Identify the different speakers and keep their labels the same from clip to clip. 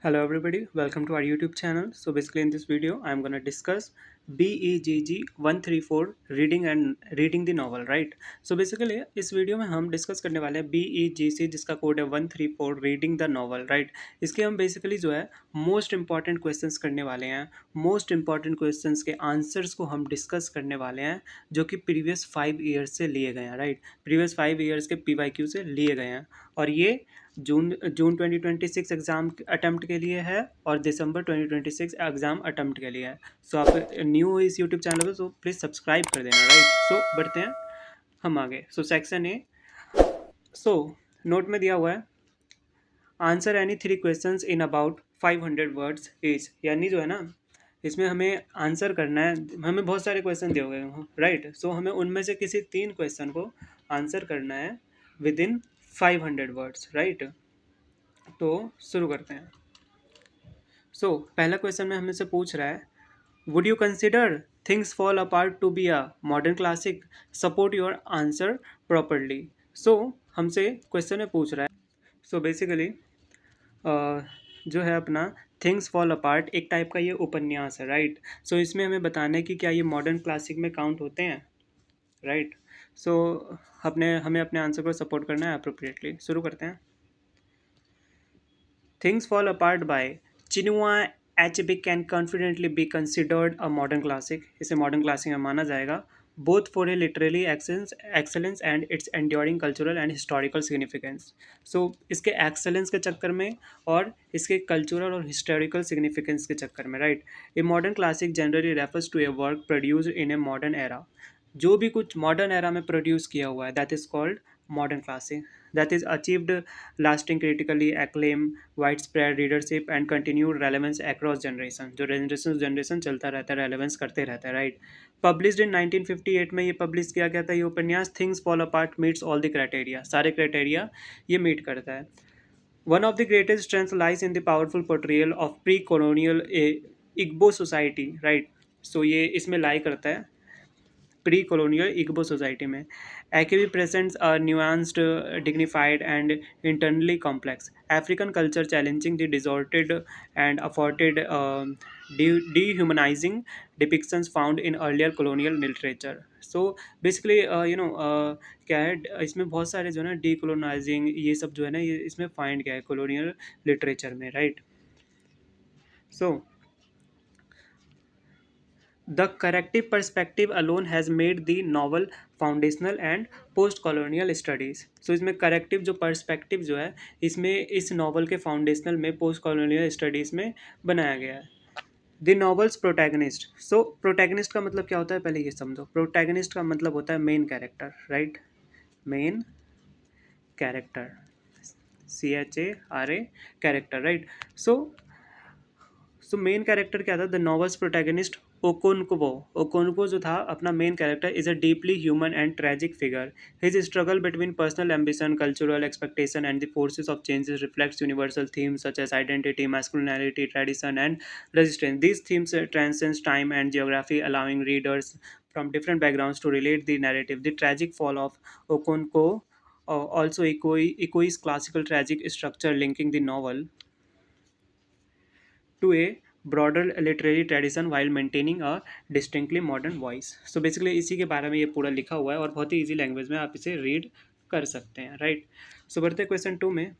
Speaker 1: Hello everybody, welcome to our YouTube channel. So basically in this video I'm going to discuss BEGG 134 reading the novel, right? So basically इस video में हम discuss करने वाले हैं BEGC जिसका code है 134 reading the novel, right? इसके हम बेसिकली जो है मोस्ट इंपॉर्टेंट क्वेश्चंस करने वाले हैं। मोस्ट इंपॉर्टेंट क्वेश्चंस के आंसर्स को हम डिस्कस करने वाले हैं जो कि प्रीवियस 5 ईयर्स से लिए गए हैं, राइट? प्रीवियस 5 ईयर्स के PYQ से लिए गए हैं और ये जून जून 2026 एग्ज़ाम अटेम्प्ट के लिए है और दिसंबर 2026 एग्ज़ाम अटेम्प्ट के लिए है। सो आप न्यू हो इस यूट्यूब चैनल पर तो प्लीज़ सब्सक्राइब कर देना, राइट? सो बढ़ते हैं हम आगे। So section A, so note में दिया हुआ है answer any 3 questions in about 500 words each, यानी जो है ना इसमें हमें आंसर करना है। हमें बहुत सारे क्वेश्चन दिए हुए हैं, राइट? सो हमें उनमें से किसी 3 क्वेश्चन को आंसर करना है विद इन 500 वर्ड्स, राइट? तो शुरू करते हैं। पहला क्वेश्चन में हमें से पूछ रहा है, would you consider Things fall Apart to be a modern classic? Support your answer properly. हमसे क्वेश्चन में पूछ रहा है, बेसिकली जो है अपना थिंग्स फॉल अपार्ट एक टाइप का ये उपन्यास है, राइट? इसमें हमें बताना है कि क्या ये मॉडर्न क्लासिक में काउंट होते हैं, राइट? सो हमें अपने आंसर को सपोर्ट करना है अप्रोप्रिएटली। शुरू करते हैं। Things Fall Apart by Chinua Achebe can confidently be considered a modern classic. इसे modern classic में माना जाएगा, both for a literary excellence and its enduring cultural and historical significance. इसके excellence के चक्कर में और इसके cultural और historical significance के चक्कर में, right? A modern classic generally refers to a work produced in a modern era. जो भी कुछ मॉडर्न एरा में प्रोड्यूस किया हुआ है that is called modern classic, that is achieved lasting critically acclaim, widespread readership and continued relevance across generation। जो generation चलता रहता है, रेलेवेंस करते रहता है, राइट? पब्लिश्ड इन 1958 में ये पब्लिश किया गया था ये उपन्यास। Things fall apart meets all the criteria, सारे क्राइटेरिया ये मीट करता है। One of the greatest strength lies in the powerful portrayal of pre colonial Igbo society, right? ये इसमें लाई करता है प्री colonial Igbo society में। AKB presents a nuanced, dignified and internally complex African culture challenging the distorted and afforded dehumanizing depictions found in earlier colonial literature। Basically क्या है इसमें बहुत सारे जो है ना डीकोलोनाइजिंग ये सब जो है ना ये इसमें फाइंड किया है colonial literature में, right? So The corrective perspective alone has made the novel foundational and post-colonial studies। इसमें करेक्टिव जो पर्सपेक्टिव जो है इसमें इस नॉवल के फाउंडेशनल में पोस्ट कॉलोनियल स्टडीज़ में बनाया गया है। द नॉवल्स प्रोटैगनिस्ट, प्रोटैगनिस्ट का मतलब क्या होता है पहले ये समझो। प्रोटैगनिस्ट का मतलब होता है main character, right? Main character, CHARA character, right? Main character क्या था? द नॉवल्स प्रोटैगनिस्ट ओकोनको जो था अपना main character is a deeply human and tragic figure. His struggle between personal ambition, cultural expectation and the forces of changes reflects universal themes such as identity, masculinity, tradition and resistance। These themes transcend time and geography, allowing readers from different backgrounds to relate the narrative। The tragic fall of Okonkwo also echoes classical tragic structure, linking the novel to a broader literary tradition while maintaining a distinctly modern voice। Basically इसी के बारे में ये पूरा लिखा हुआ है और बहुत ही इजी लैंग्वेज में आप इसे रीड कर सकते हैं, राइट? बढ़ते क्वेश्चन 2 में।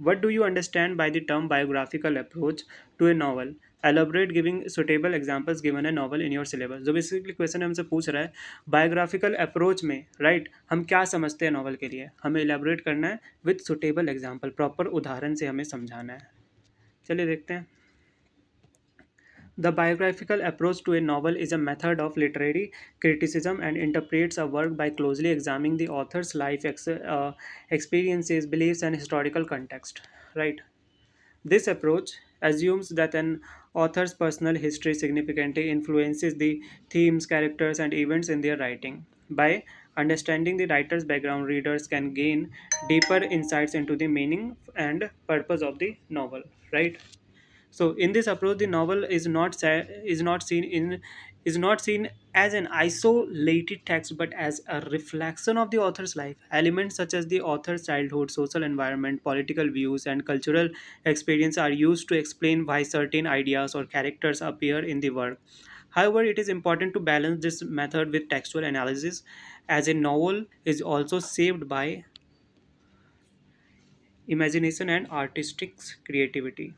Speaker 1: What do you understand by the term biographical approach to a novel? Elaborate giving suitable examples given a novel in your syllabus। जो बेसिकली क्वेश्चन हमसे पूछ रहा है बायोग्राफिकल अप्रोच में, राइट? हम क्या समझते हैं नॉवल के लिए, हमें एलाबोरेट करना है विद सुटेबल एग्जाम्पल, प्रॉपर उदाहरण से हमें समझाना है। चलिए देखते हैं। The biographical approach to a novel is a method of literary criticism and interprets a work by closely examining the author's life experiences, beliefs, and historical context. Right? This approach assumes that an author's personal history significantly influences the themes, characters, and events in their writing. By understanding the writer's background, readers can gain deeper insights into the meaning and purpose of the novel. Right? In this approach, the novel is not seen in is not seen as an isolated text but as a reflection of the author's life. Elements such as the author's childhood, social environment, political views, and cultural experience are used to explain why certain ideas or characters appear in the work. However, it is important to balance this method with textual analysis, as a novel is also shaped by imagination and artistic creativity.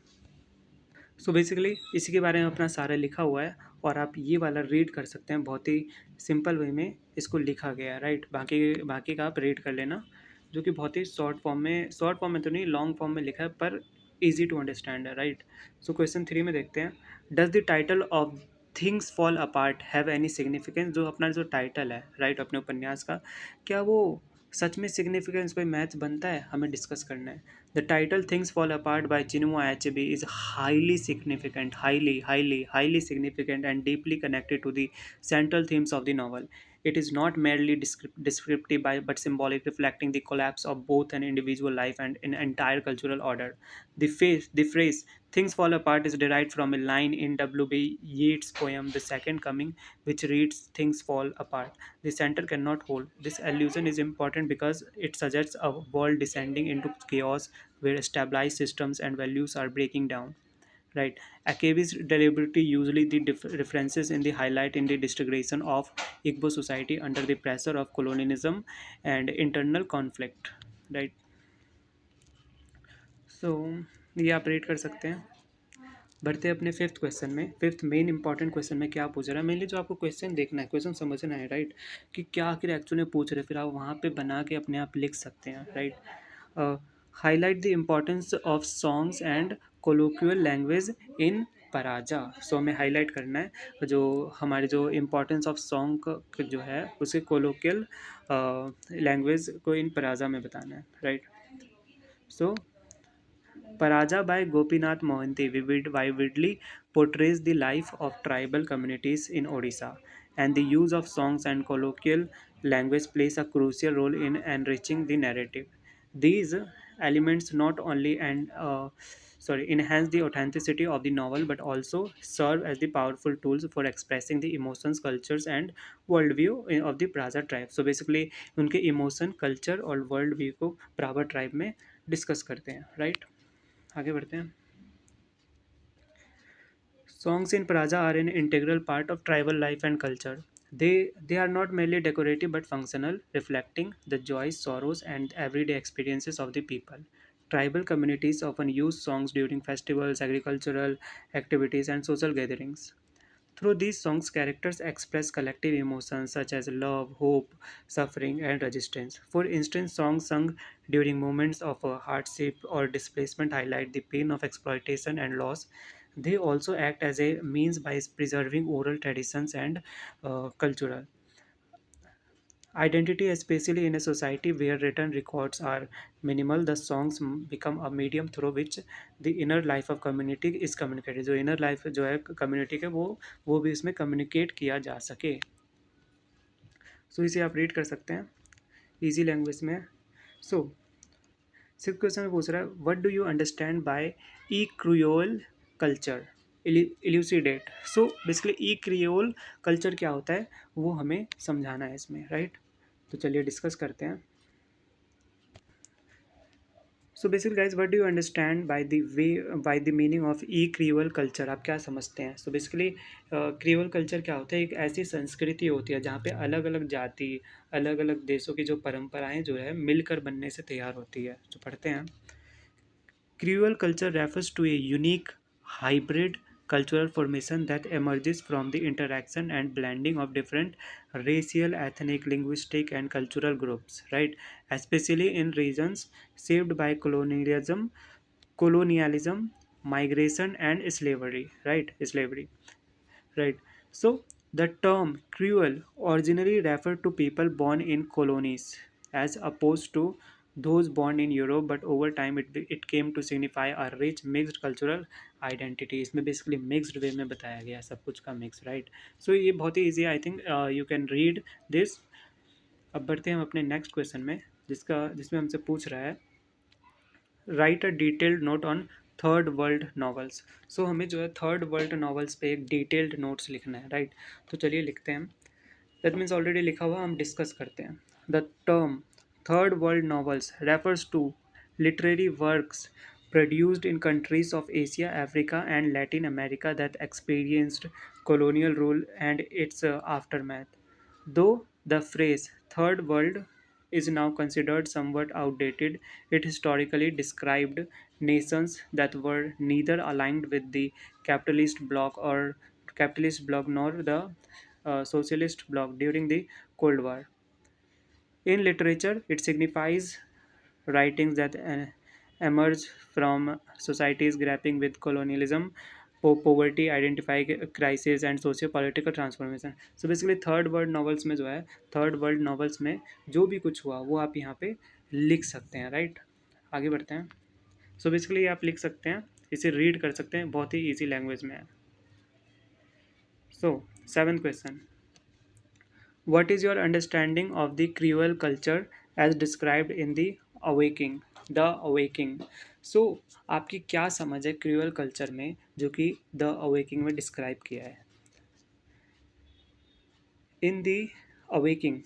Speaker 1: So basically इसी के बारे में अपना सारा लिखा हुआ है, और आप ये वाला रीड कर सकते हैं, बहुत ही सिंपल वे में इसको लिखा गया है, राइट। बाकी बाकी का आप रीड कर लेना, जो कि बहुत ही शॉर्ट फॉर्म में तो नहीं, लॉन्ग फॉर्म में लिखा है, पर इजी टू अंडरस्टैंड है, राइट। सो क्वेश्चन 3 में देखते हैं, does the title of things fall apart have any significance. जो अपना जो टाइटल है, राइट, अपने उपन्यास का, क्या वो सच में सिग्निफिकेंस कोई मैच बनता है, हमें डिस्कस करना है। The title Things Fall Apart by Chinua Achebe is highly significant, highly significant and deeply connected to the central themes of the novel. It is not merely descriptive but symbolic, reflecting the collapse of both an individual life and an entire cultural order. The phrase Things Fall Apart is derived from a line in W.B. Yeats' poem The Second Coming, which reads Things fall apart. The center cannot hold. This allusion is important because it suggests a world descending into chaos where stabilized systems and values are breaking down. Right. Akebi's deliberately usually the references in the highlight in the disintegration of Igbo society under the pressure of colonialism and internal conflict. Right. So ये आप rate कर सकते हैं। बढ़ते हैं अपने fifth question में। Fifth main important question में क्या पूछ रहा है, मेनली जो आपको क्वेश्चन देखना है, क्वेश्चन समझना है, राइट, कि क्या आखिर एक्चुअली पूछ रहे हैं, फिर आप वहाँ पे बना के अपने आप लिख सकते हैं, right. Highlight the importance of songs and colloquial language in Paraja. So हमें हाईलाइट करना है जो हमारे जो इम्पोर्टेंस ऑफ सॉन्ग जो है उसे कोलोक्यूल लैंग्वेज को इन पराजा में बताना है, right. So Paraja by Gopinath Mohanty vividly portrays the life of tribal communities in Odisha, and the use of songs and colloquial language plays a crucial role in enriching the narrative. These elements not only enhance the authenticity of the novel but also serve as the powerful tools for expressing the emotions, cultures, and worldview of the Praja tribe. So basically, उनके emotion, culture और world view को प्रावा tribe में discuss करते हैं, right. आगे बढ़ते हैं। Songs in Praja are an integral part of tribal life and culture. They are not merely decorative but functional, reflecting the joys, sorrows, and everyday experiences of the people. Tribal communities often use songs during festivals, agricultural activities, and social gatherings. Through these songs, characters express collective emotions such as love, hope, suffering, and resistance. For instance, songs sung during moments of hardship or displacement highlight the pain of exploitation and loss. They also act as a means by preserving oral traditions and cultural identity, especially in a society where written records are minimal. The songs become a medium through which the inner life of community is communicated. जो inner life जो है community के वो भी इसमें communicate किया जा सके। सो इसे आप रीड कर सकते हैं इजी लैंग्वेज में। सो सिक्स क्वेश्चन में पूछ रहा है, what do you understand by E creole culture, इल्यूसिडेट। So basically E creole culture क्या होता है वो हमें समझाना है इसमें, राइट। तो चलिए डिस्कस करते हैं। So basically guys, what do you understand by the meaning of E creole culture, आप क्या समझते हैं। सो बेसिकली क्रियोल कल्चर क्या होता है, एक ऐसी संस्कृति होती है जहाँ पे अलग अलग जाति, अलग अलग देशों की जो परंपराएं जो है मिलकर बनने से तैयार होती है। तो पढ़ते हैं। Creole culture refers to a unique hybrid cultural formation that emerges from the interaction and blending of different racial, ethnic, linguistic, and cultural groups, right? Especially in regions shaped by colonialism, migration, and slavery, right? Slavery. Right. So the term Creole originally referred to people born in colonies as opposed to those born in Europe, but over time it came to signify a rich mixed cultural identity. इसमें basically mixed way में बताया गया है, सब कुछ का mix, right? So ये बहुत ही easy है, I think you can read this। अब बढ़ते हैं हम अपने next question में, जिसमें हमसे पूछ रहा है, right a detailed note on third world novels. So हमें जो है थर्ड वर्ल्ड नॉवेल्स पे एक डिटेल्ड नोट्स लिखना है, राइट। तो चलिए लिखते हैं। दैट मीन्स ऑलरेडी लिखा हुआ, हम डिस्कस करते हैं। The term third world novels refers to literary works produced in countries of Asia, Africa, and Latin America that experienced colonial rule and its aftermath. Though the phrase Third World is now considered somewhat outdated, it historically described nations that were neither aligned with the capitalist bloc nor the socialist bloc during the Cold War. In literature, it signifies writings that emerge from societies grappling with colonialism, poverty, identify crisis and socio-political transformation. So basically third world novels में जो है, third world novels में जो भी कुछ हुआ वो आप यहाँ पे लिख सकते हैं, राइट। आगे बढ़ते हैं। सो बेसिकली आप लिख सकते हैं, इसे रीड कर सकते हैं, बहुत ही ईजी लैंग्वेज में है। So seventh question, what is your understanding of the Creole culture as described in the Awakening? The Awakening. So आपकी क्या समझ है क्रियोल कल्चर में जो कि द अवेकिंग में डिस्क्राइब किया है? In the awaking,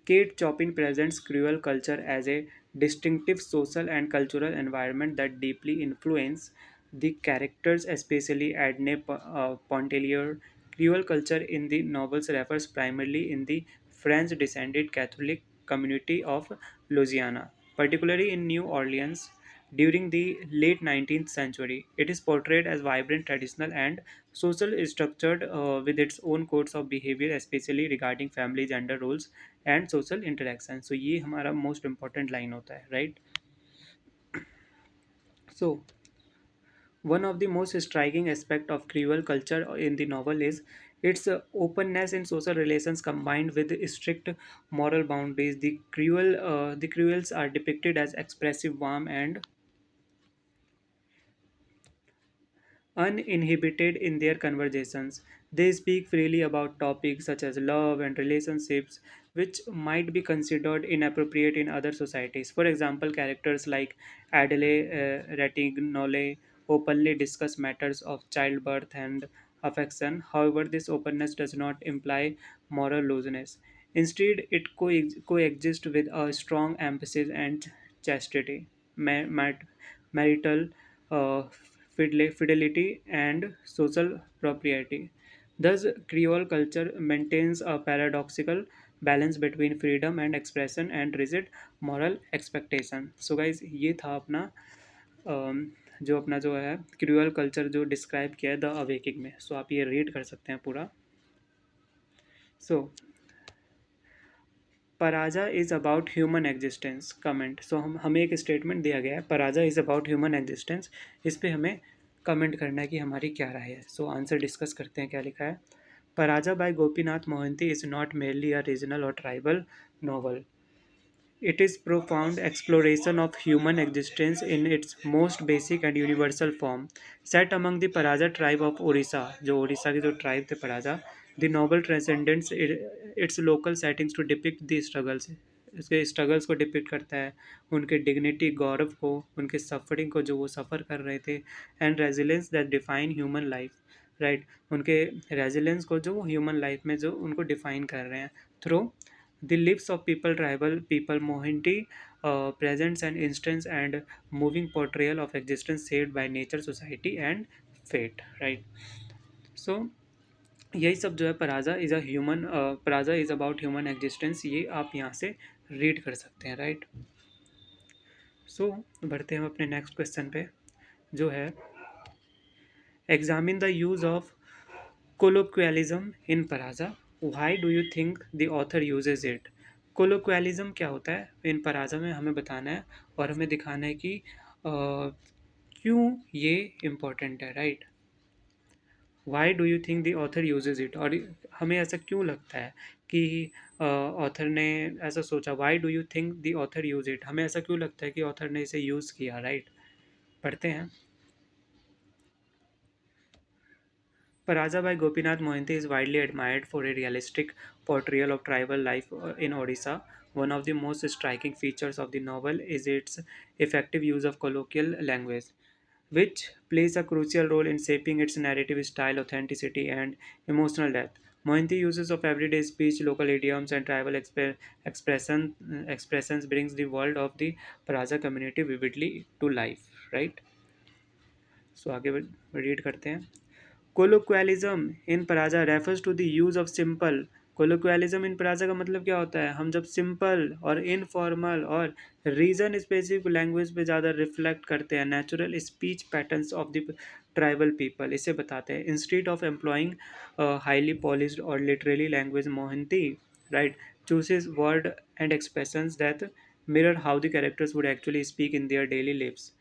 Speaker 1: Kate Chopin presents Creole culture as a distinctive social and cultural environment that deeply influence the characters, especially Adne Pontellier. Creole culture in the novels refers primarily in the French-descended Catholic community of Louisiana, particularly in New Orleans. During the late 19th century, it is portrayed as vibrant, traditional, and social structured with its own codes of behavior, especially regarding family, gender roles, and social interaction. So ये हमारा most important line होता है, right. So one of the most striking aspect of Creole culture in the novel is its openness in social relations combined with strict moral boundaries. The Creoles are depicted as expressive, warm, and uninhibited in their conversations. They speak freely about topics such as love and relationships, which might be considered inappropriate in other societies. For example, characters like Adele Ratignole openly discuss matters of childbirth and affection. However, this openness does not imply moral looseness. Instead, it coexists with a strong emphasis and chastity, marital uh, fidelity, and social propriety. Thus, Creole culture maintains a paradoxical balance between freedom and expression and rigid moral expectation. So guys, ये था अपना जो अपना जो है creole culture जो describe किया है द अवेकिंग में। सो आप ये रीड कर सकते हैं पूरा। So Paraja is about human existence comment. So हमें एक स्टेटमेंट दिया गया है, Paraja is about human existence. इस पे हमें कमेंट करना है कि हमारी क्या राय है। सो आंसर डिस्कस करते हैं, क्या लिखा है। Paraja by Gopinath Mohanty is not merely a regional और tribal novel. It is profound exploration of human existence in its most basic and universal form. Set among the Paraja tribe of Orissa, जो ओडिशा के जो tribe थे पराजा, the novel transcends its local settings to depict the struggles. इसके struggles को depict करता है, उनके dignity, गौरव को, उनके सफरिंग को जो वो सफ़र कर रहे थे, and resilience that define human life, right. उनके रेजिलेंस को जो ह्यूमन लाइफ में जो उनको डिफाइन कर रहे हैं through the lives of people, tribal people. Mohinty presents an instance and moving portrayal of existence shaped by nature, society, and fate. Right. So यही सब जो है Paraja is about human existence, ये आप यहाँ से रीड कर सकते हैं, राइट। सो बढ़ते हैं हम अपने नेक्स्ट क्वेश्चन पे, जो है examine the use of colloquialism in Paraja, why do you think the author uses it. Colloquialism क्या होता है इन पराजा में, हमें बताना है और हमें दिखाना है कि क्यों ये इम्पोर्टेंट है, right. Why do you think the author uses it, और हमें ऐसा क्यों लगता है कि ऑथर ने ऐसा सोचा। Y do you think the author use it, हमें ऐसा क्यों लगता है कि ऑथर ने इसे यूज़ किया, राइट। पढ़ते हैं। Paraja by Gopinath Mohanty is widely admired for a realistic portrayal of tribal life in Odisha. One of the most striking features of the novel is its effective use of colloquial language. which plays a crucial role in shaping its narrative style, authenticity, and emotional depth. Mohinty uses of everyday speech, local idioms, and tribal expressions brings the world of the Paraza community vividly to life. Right? So आगे read करते हैं. Colloquialism in Paraja refers to the use of simple. Colloquialism in Paraja का मतलब क्या होता है? हम जब सिंपल और इनफॉर्मल और रीजन स्पेसिफिक लैंग्वेज पे ज़्यादा रिफ्लेक्ट करते हैं natural speech patterns of the tribal people, इसे बताते हैं. Instead of employing highly polished और literally language, Mohanty right chooses word and expressions that mirror how the characters would actually speak in their daily lives.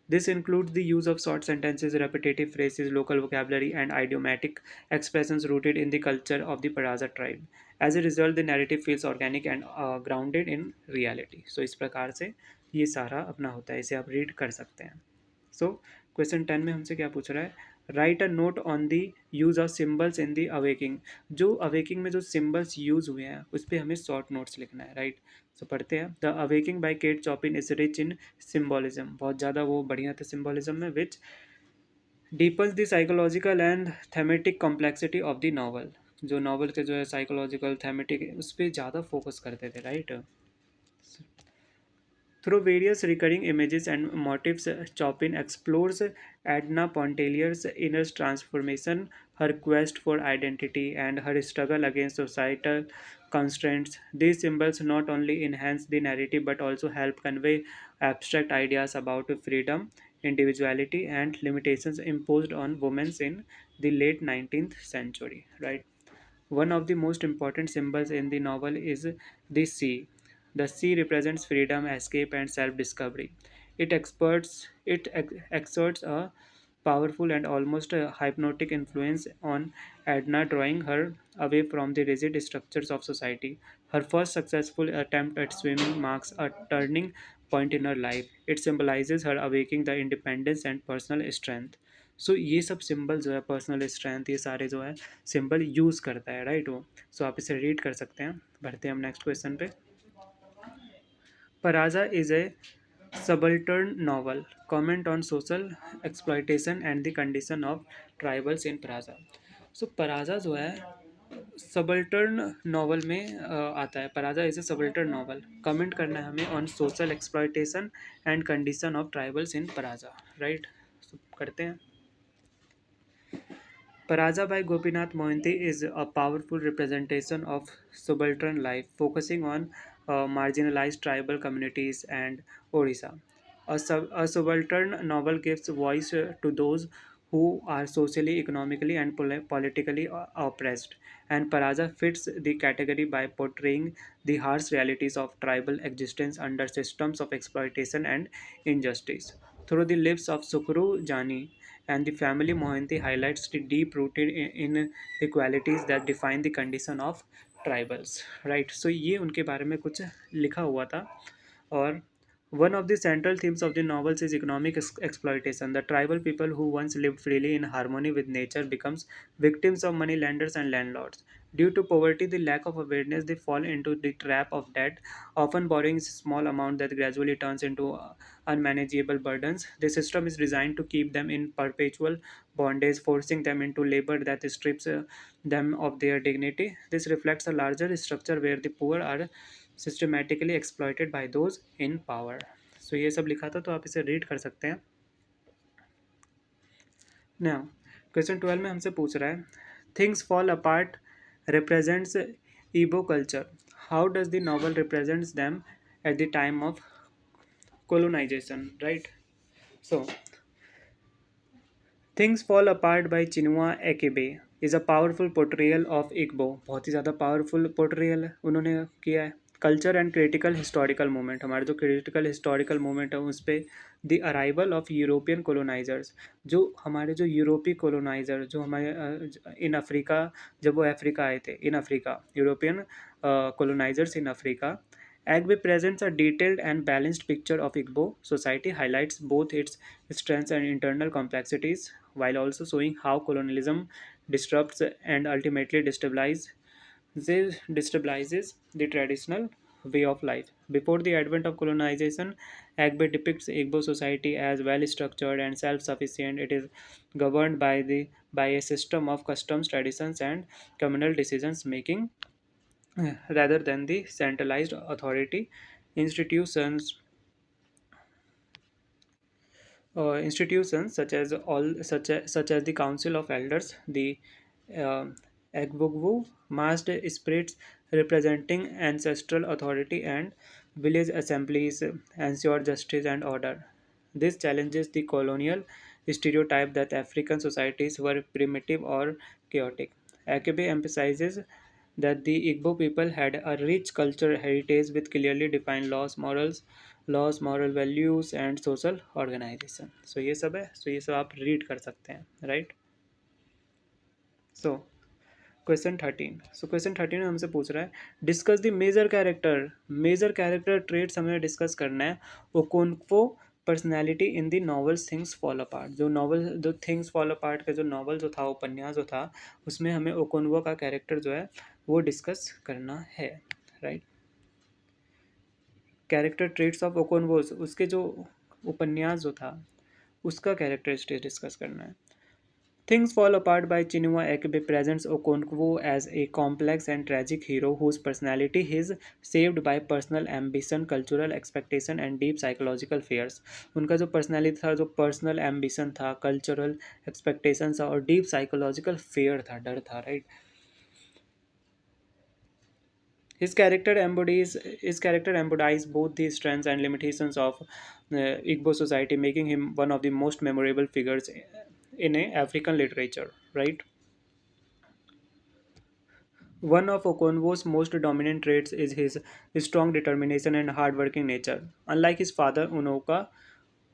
Speaker 1: This includes the use of short sentences, repetitive phrases, local vocabulary, and idiomatic expressions rooted in the culture of the Paraza tribe. As a result, the narrative feels organic and grounded in reality. So इस प्रकार से ये सारा अपना होता है, इसे आप रीड कर सकते हैं. सो क्वेश्चन 10 में हमसे क्या पूछ रहा है? Right a note on the use of symbols in the awaking. जो अवेकिंग में जो सिम्बल्स यूज हुए हैं उस पर हमें शॉर्ट नोट्स लिखना है. राइट. सो पढ़ते हैं. The awakening by Kate Chopin is rich in symbolism. बहुत ज़्यादा वो बढ़िया था सिम्बॉलिज्म में, which deepens the psychological and thematic complexity of the novel. जो नावल के जो है साइकोलॉजिकल थेमेटिक उस पर ज़्यादा फोकस करते थे. Right. Through various recurring images and motifs, Chopin explores Edna Pontelier's inner transformation, her quest for identity, and her struggle against societal constraints. These symbols not only enhance the narrative but also help convey abstract ideas about freedom, individuality, and limitations imposed on women in the late 19th century. Right. One of the most important symbols in the novel is the sea. The sea represents freedom, escape, and self-discovery. It exerts a powerful and almost a hypnotic influence on Edna, drawing her away from the rigid structures of society. Her first successful attempt at swimming marks a turning point in her life. It symbolizes her awakening the independence and personal strength. सो ये सब symbol जो है personal strength ये सारे जो है symbol use करता है. राइट. वो सो आप इसे रीड कर सकते हैं. बढ़ते हैं हम नेक्स्ट क्वेश्चन पे. Paraja is a subaltern novel. Comment on social exploitation and the condition of tribals in Paraza. सो पराजा जो है सबल्टर्न नॉवल में आता है. Paraja is a subaltern novel. Comment करना है हमें on social exploitation and condition of tribals in Paraja. Right. करते हैं. Paraja by Gopinath Mohanty is a powerful representation of subaltern life, focusing on marginalized tribal communities and Odisha. A subaltern novel gives voice to those who are socially, economically, and politically oppressed, and Paraja fits the category by portraying the harsh realities of tribal existence under systems of exploitation and injustice. Through the lives of Sukru Jani, and the family, Mohanty highlights the deep-rooted inequalities that define the condition of tribals. Right. So ये उनके बारे में कुछ लिखा हुआ था. और one of the central themes of the novels is economic exploitation. The tribal people who once lived freely in harmony with nature becomes victims of moneylenders and landlords. Due to poverty, the lack of awareness, they fall into the trap of debt, often borrowing small amount that gradually turns into unmanageable burdens. The system is designed to keep them in perpetual bondage, forcing them into labor that strips them of their dignity. This reflects a larger structure where the poor are systematically exploited by those in power. So ये सब लिखा था तो आप इसे read कर सकते हैं. नाउ क्वेश्चन 12 में हमसे पूछ रहा है things fall apart represents Ibo culture. How does the novel represents them at the time of colonisation. Right. So things fall apart by Chinua Achebe is a powerful portrayal of Igbo. बहुत ही ज़्यादा powerful portrayal उन्होंने किया है. Culture and critical historical moment. हमारे जो critical historical moment है उस पर the arrival of European colonisers. जो हमारे जो यूरोपीय कोलोनाइजर जो हमारे इन अफ्रीका, जब वो अफ्रीका आए थे, in Africa European colonisers in Africa. Agbe presents a detailed and balanced picture of Igbo society, highlights both its strengths and internal complexities, while also showing how colonialism disrupts and ultimately destabilizes the traditional way of life. Before the advent of colonization, Agbe depicts Igbo society as well structured and self sufficient. It is governed by a system of customs, traditions, and communal decisions making rather than the centralized authority. Institutions Institutions such as the Council of Elders, the um Egbugwu, masked spirits representing ancestral authority, and village assemblies ensure justice and order. This challenges the colonial stereotype that African societies were primitive or chaotic. Akebe emphasizes that the Igbo people had a rich cultural heritage with clearly defined laws, moral values, and social organization. So ये सब है. So ये सब आप read कर सकते हैं, right? So question 13 में हमसे पूछ रहा है, discuss the major character traits हमें डिस्कस करना है. Okonkwo personality in the novels things fall apart. जो थिंग्स फॉल अपार्ट का जो नॉवल जो था, उपन्यास जो था, उसमें हमें ओकोनवो का कैरेक्टर जो है वो डिस्कस करना है, राइट. कैरेक्टर ट्रेट्स ऑफ ओकोनवोस, उसके जो उपन्यास जो था उसका कैरेक्टरिस्टिक डिस्कस करना है. Things Fall Apart by Chinua Achebe presents Okonkwo as a complex and tragic hero whose personality is shaped by personal ambition, cultural expectation, and deep psychological fears. उनका जो पर्सनैलिटी था, जो पर्सनल एम्बिशन था, cultural expectations था, और deep psychological fair था, डर था, right. His character embodies both the strengths and limitations of Igbo society, making him one of the most memorable figures in a African literature, right? One of Okonwo's most dominant traits is his strong determination and hardworking nature. Unlike his father, Unoka,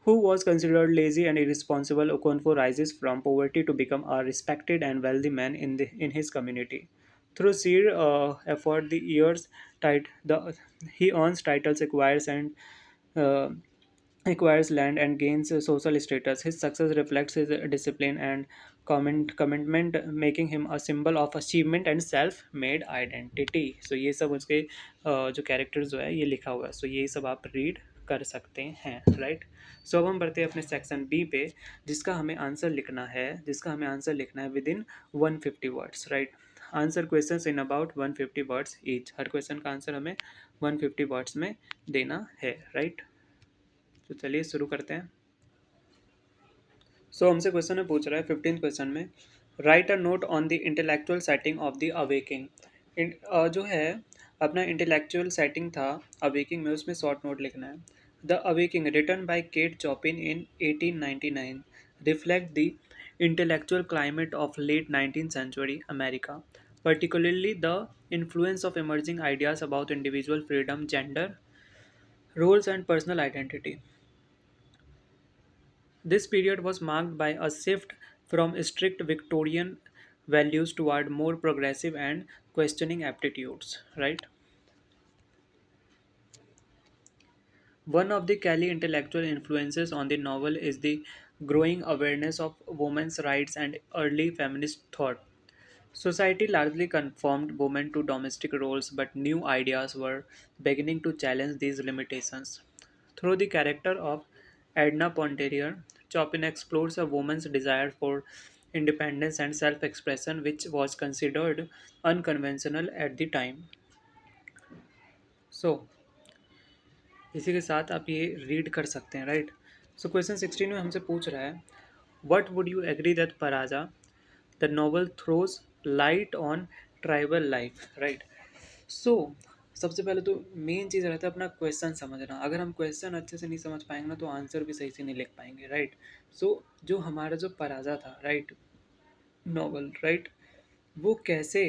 Speaker 1: who was considered lazy and irresponsible, Okonfo rises from poverty to become a respected and wealthy man in his community. Through sheer effort, he earns titles, uh, acquires land, and gains social status. His success reflects his discipline and commitment, making him a symbol of achievement and self-made identity. So ये सब उसके जो characters जो है ये लिखा हुआ है. सो ये सब आप रीड कर सकते हैं, राइट. सो अब हम बढ़ते हैं अपने सेक्शन बी पे, जिसका हमें आंसर लिखना है with in 150 words, right. Answer questions in about 150 words each. Her question का आंसर हमें 150 वर्ड्स में देना है, राइट. तो चलिए शुरू करते हैं. हमसे क्वेश्चन में पूछ रहा है 15 क्वेश्चन में, right a note on the intellectual setting of the awaking. जो है अपना इंटेलेक्चुअल सेटिंग था अवेकिंग में, उसमें शॉर्ट नोट लिखना है. The awakening written by Kate Chopin in 1899 reflect the intellectual climate of late 19th century America, particularly the influence of emerging ideas about individual freedom, gender roles, and personal identity. This period was marked by a shift from strict Victorian values toward more progressive and questioning aptitudes, right? One of the Kelly intellectual influences on the novel is the growing awareness of women's rights and early feminist thought. Society largely conformed women to domestic roles, but new ideas were beginning to challenge these limitations. Through the character of Edna Ponterier, Chopin explores a woman's desire for independence and self expression, which was considered unconventional at the time. So, इसी के साथ आप ये read कर सकते हैं, right. Question 16 में हमसे पूछ रहा है, what would you agree that Paraja the novel throws light on tribal life, right. So सबसे पहले तो मेन चीज़ रहता है अपना क्वेश्चन समझना. अगर हम क्वेश्चन अच्छे से नहीं समझ पाएंगे ना, तो आंसर भी सही से नहीं लिख पाएंगे, राइट. जो हमारा जो पराजा था, राइट, नॉवल, राइट, वो कैसे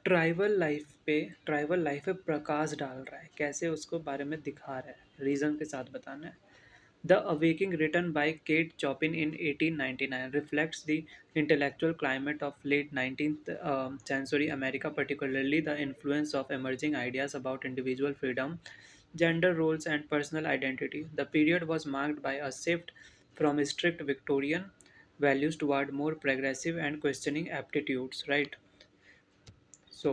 Speaker 1: ट्राइबल लाइफ पे प्रकाश डाल रहा है, कैसे उसको बारे में दिखा रहा है, रीज़न के साथ बताना है. The awakening written by Kate Chopin in 1899 reflects the intellectual climate of late 19th century America, particularly the influence of emerging ideas about individual freedom, gender roles, and personal identity. The period was marked by a shift from strict Victorian values toward more progressive and questioning aptitudes, right. सो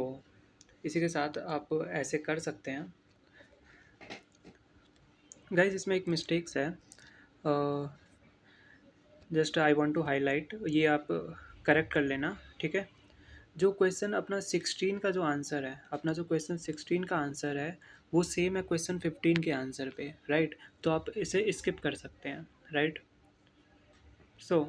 Speaker 1: इसी के साथ आप ऐसे कर सकते हैं. Guys इसमें एक मिस्टेक्स है। Just I want to highlight ये, आप करेक्ट कर लेना, ठीक है। जो क्वेश्चन अपना 16 का जो आंसर है, अपना जो क्वेश्चन 16 का आंसर है, वो सेम है क्वेश्चन 15 के आंसर पे, राइट। तो आप इसे स्किप कर सकते हैं, राइट। सो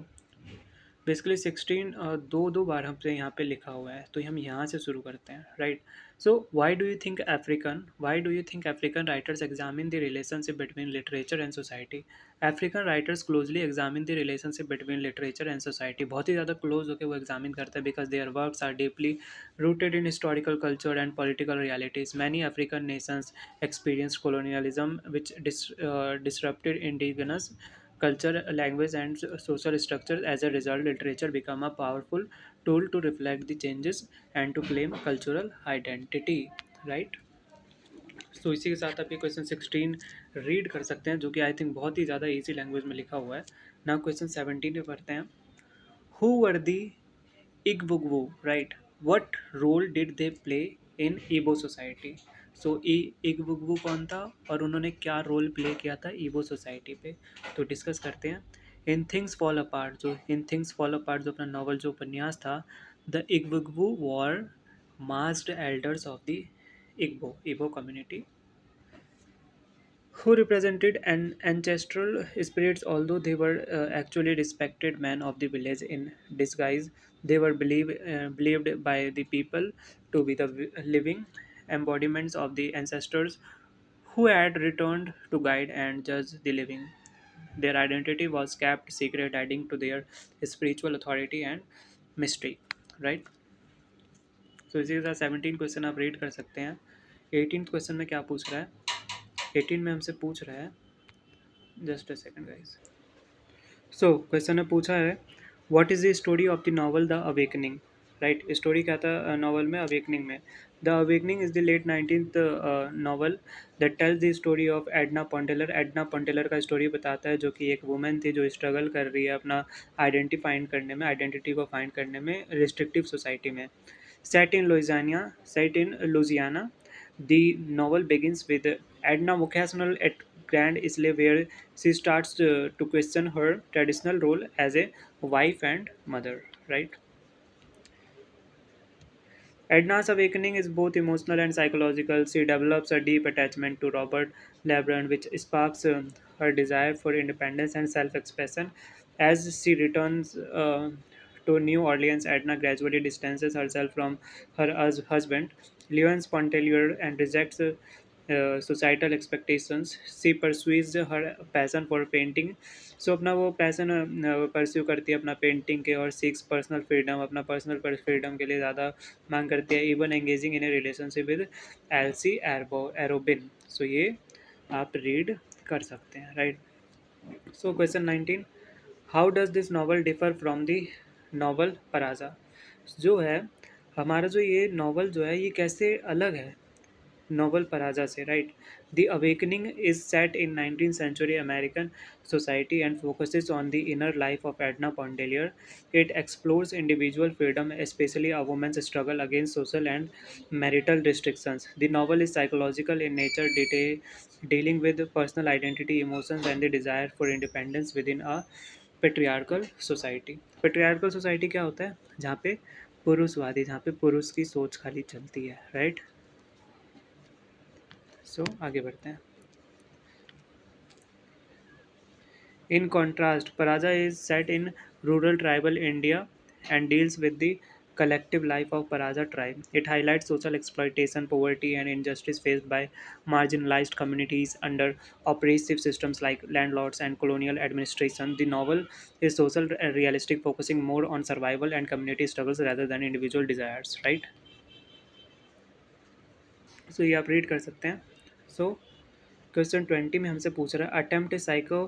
Speaker 1: बेसिकली 16 दो दो बार हमसे यहाँ पे लिखा हुआ है, तो हम यहाँ से शुरू करते हैं, right. So why do you think African writers examine the relationship between literature and society. African writers closely examine the relationship between literature and society, बहुत ही ज़्यादा क्लोज होकर वो एग्जामिन करते हैं, because their works are deeply rooted in historical culture and political realities. Many African nations experienced colonialism, which disrupted indigenous culture, language, and social structures. As a result, literature became a powerful tool to reflect the changes and to claim cultural identity. Right? So इसी के साथ आप ये question 16 read कर सकते हैं, जो कि आई थिंक बहुत ही ज़्यादा इजी लैंग्वेज में लिखा हुआ है ना। क्वेश्चन 17 पे पढ़ते हैं। Who were the Igbogbo, right? What role did they play in Igbo society? सो इग्बुगबू कौन था और उन्होंने क्या रोल प्ले किया था ईबो सोसाइटी पे, तो डिस्कस करते हैं। इन थिंग्स फॉल अपार्ट, जो इन थिंग्स फॉल अपार्ट जो अपना नॉवल जो उपन्यास था, द इग्बुगबू were masked elders of the Igbo community who represented an ancestral spirits. Although they were actually respected men of the village in disguise, they were believed by the people to be the living embodiments of the ancestors who had returned to guide and judge the living. Their identity was kept secret, adding to their spiritual authority and mystery, right? So इसी के साथ 17 question आप read कर सकते हैं। 18 question में क्या पूछ रहा है? 18 में हमसे पूछ रहा है, just a second guys. So question ने पूछा है, what is the story of the novel the awakening, right. Story क्या था नॉवल में, अवेकनिंग में। The awakening is the late 19th novel that tells the story of Edna Pontellier. Edna Pontellier का story बताता है, जो कि एक वुमेन थी जो स्ट्रगल कर रही है अपना आइडेंटिटी को फाइंड करने में रिस्ट्रिक्टिव सोसाइटी में। Set in Louisiana, the novel begins with Edna vocational at Grand Isle, where she starts to question her traditional role as a wife and mother. Right? Edna's awakening is both emotional and psychological. She develops a deep attachment to Robert LeBron, which sparks her desire for independence and self expression. As she returns to New Orleans, Edna gradually distances herself from her husband, Leon Pontellier, and rejects societal expectations. She pursues her passion for painting, सो अपना वो passion pursue करती है अपना painting के, और seeks personal freedom, अपना personal freedom के लिए ज़्यादा मांग करती है। Even engaging in a relationship with Alcee Arobin. So ये आप रीड कर सकते हैं, right. So question 19, how does this novel differ from the novel Paraja. जो है हमारा जो ये नॉवल जो है, ये कैसे अलग है novel Paraja se, right? The Awakening is set in 19th century American society and focuses on the inner life of Edna Pondelier. It explores individual freedom, especially a woman's struggle against social and marital restrictions. The novel is psychological in nature, dealing with personal identity, emotions, and the desire for independence within a patriarchal society. Patriarchal society क्या होता है? जहाँ पे पुरुषवादी, जहाँ पे पुरुष की सोच खाली चलती है, राइट। सो आगे बढ़ते हैं। In contrast, Paraja is set in rural tribal India and deals with the collective life of Paraja tribe. It highlights social exploitation, poverty, and injustice faced by marginalized communities under oppressive systems like landlords and colonial administration. The novel is social and realistic, focusing more on survival and community struggles rather than individual desires. Right? So ये आप read कर सकते हैं। So question 20 में हमसे पूछ रहा है, attempt psycho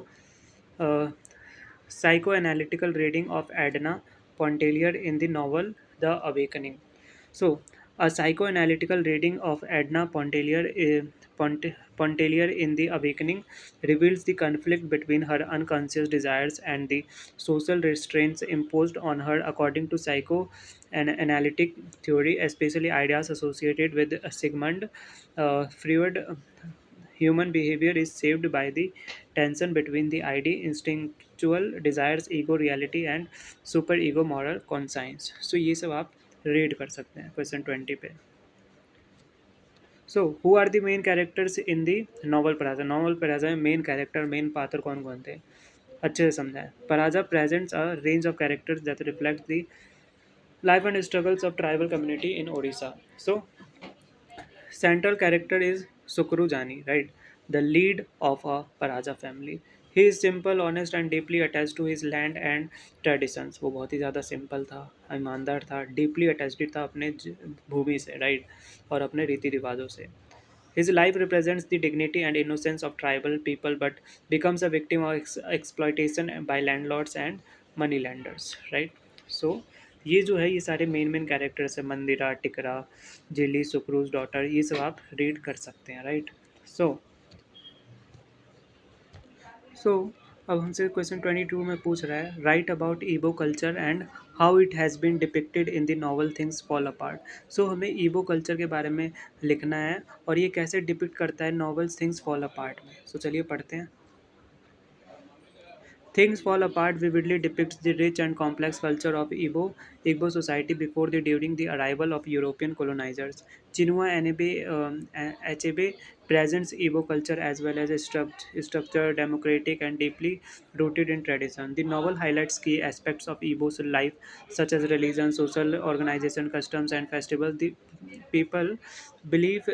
Speaker 1: psychoanalytical reading of Adna Pontellier in the novel The Awakening. So, a psychoanalytical reading of Adna Pontellier in The Awakening reveals the conflict between her unconscious desires and the social restraints imposed on her according to psychoanalytic theory, especially ideas associated with Sigmund Freud. Human behavior is shaped by the tension between the id instinctual desires, ego reality and super ego moral conscience. So ये सब आप read कर सकते हैं question 20 पे. So who are the main characters in the novel Paraja. Novel Paraja में main character main पात्र कौन कौन थे, अच्छे से समझा है. Paraja presents a range of characters that reflect the life and struggles of tribal community in Odisha. So central character is Sukrujani, right? The lead of a Paraja family. He is simple, honest and deeply attached to his land and traditions. वो बहुत ही ज़्यादा simple था, ईमानदार था, deeply attached था अपने भूमि से, right? और अपने रीति रिवाजों से. His life represents the dignity and innocence of tribal people but becomes a victim of exploitation by landlords and money lenders, right? So ये जो है ये सारे मेन मेन कैरेक्टर्स है, मंदिरा, टिकरा, जिली, सुक्रूज डॉटर, ये सब आप रीड कर सकते हैं, राइट. सो सो अब हमसे क्वेश्चन 22 में पूछ रहा है right about Ibo culture and how it has been depicted in the novel things fall apart. So हमें ईबो कल्चर के बारे में लिखना है और ये कैसे डिपिक्ट करता है नॉवल्स थिंग्स फॉल अपार्ट में. सो चलिए पढ़ते हैं. Things Fall Apart vividly depicts the rich and complex culture of Igbo society before the during the arrival of European colonizers. Chinua Achebe presents Igbo culture as well as a structured, democratic, and deeply rooted in tradition. The novel highlights key aspects of Igbo's life, such as religion, social organization, customs, and festivals. The people believe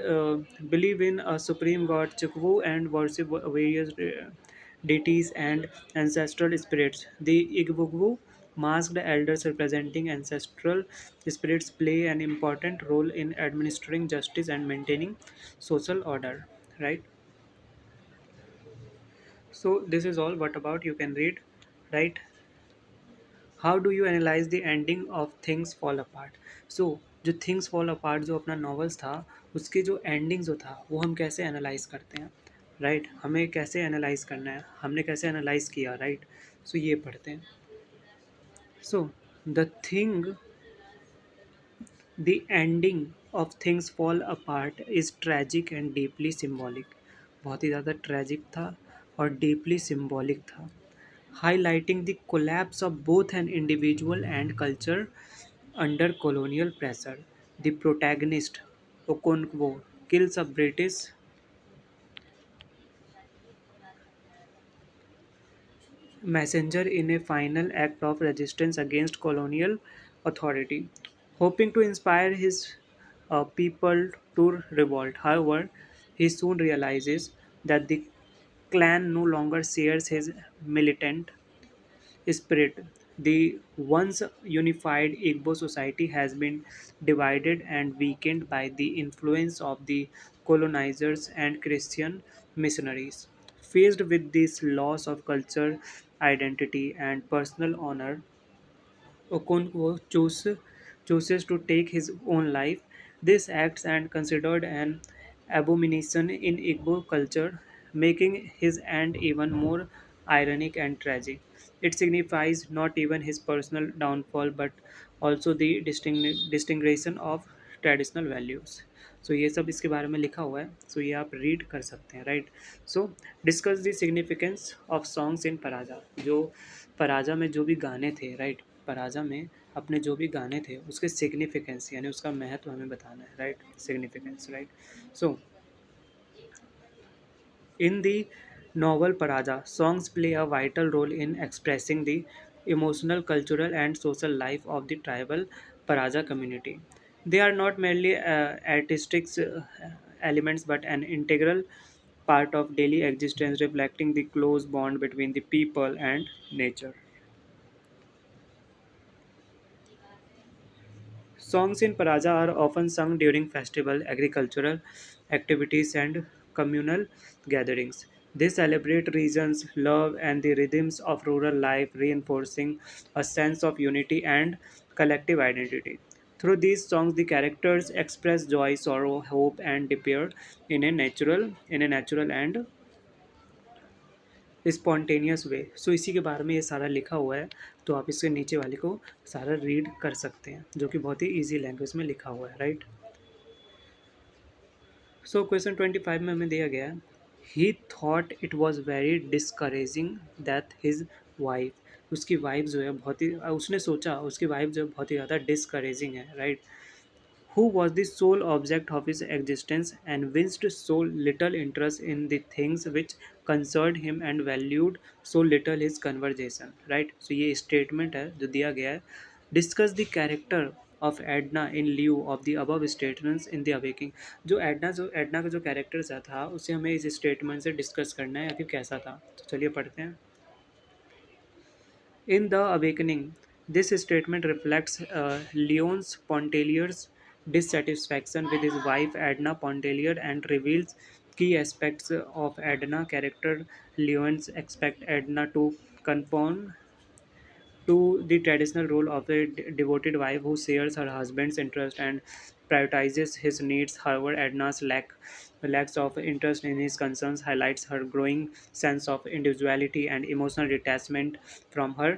Speaker 1: believe in a supreme god Chukwu and worship various deities and ancestral spirits. The Igbugbu masked elders representing ancestral spirits play an important role in administering justice and maintaining social order. Right. So this is all. What about you can read, right? How do you analyze the ending of Things Fall Apart? So जो Things Fall Apart जो अपना novels था उसकी जो ending जो था वो हम कैसे एनालाइज करते हैं, राइट. हमें कैसे एनालाइज करना है, हमने कैसे एनालाइज किया, राइट. सो ये पढ़ते हैं. So the thing, the ending of Things Fall Apart is tragic and deeply symbolic. बहुत ही ज़्यादा ट्रेजिक था और डीपली सिम्बॉलिक था, highlighting the collapse of both an individual and culture under colonial pressure. The protagonist, Okonkwo, kills a British messenger in a final act of resistance against colonial authority, hoping to inspire his people to revolt. However, he soon realizes that the clan no longer shares his militant spirit. The once unified Igbo society has been divided and weakened by the influence of the colonizers and Christian missionaries. Faced with this loss of culture, identity, and personal honor, chooses to take his own life. This acts and considered an abomination in Igbo culture, making his end even more ironic and tragic. It signifies not even his personal downfall but also the distinction of traditional values. सो ये सब इसके बारे में लिखा हुआ है, सो ये आप रीड कर सकते हैं, right. So discuss the significance of songs in Paraja. जो पराजा में जो भी गाने थे, राइट, पराजा में अपने जो भी गाने थे उसके सिग्निफिकेंस यानी उसका महत्व हमें बताना है, right. Significance, right. So in the novel Paraja, songs play a vital role in expressing the emotional, cultural, and social life of the tribal Paraja community. They are not merely artistic elements but an integral part of daily existence, reflecting the close bond between the people and nature. Songs in Paraja are often sung during festival, agricultural activities, and communal gatherings. They celebrate regions, love, and the rhythms of rural life, reinforcing a sense of unity and collective identity. Through these songs, the characters express joy, sorrow, hope, and despair in a natural and spontaneous way. So इसी के बारे में ये सारा लिखा हुआ है, तो आप इसके नीचे वाले को सारा रीड कर सकते हैं जो कि बहुत ही ईजी लैंग्वेज में लिखा हुआ है, राइट. सो क्वेश्चन 25 में हमें दिया गया है ही thought it was very discouraging that his wife, उसकी वाइफ जो है बहुत ही, उसने सोचा उसकी वाइफ जो है बहुत ही ज़्यादा डिस्करेजिंग है, right, who was the sole object of his existence and evinced so little interest in the things which concerned him and valued so little his conversation, right? So ये statement है जो दिया गया है, discuss the character of Edna in lieu of the above statements in the awakening। जो Edna का जो character था उसे हमें इस स्टेटमेंट से डिस्कस करना है, आखिर कैसा था। तो चलिए पढ़ते हैं। In The Awakening, this statement reflects Leon's Pontelier's dissatisfaction with his wife Edna Pontellier and reveals key aspects of Edna's character. Leon's expect Edna to conform to the traditional role of a devoted wife who shares her husband's interest and prioritizes his needs. However, Edna's lacks of interest in his concerns highlights her growing sense of individuality and emotional detachment from her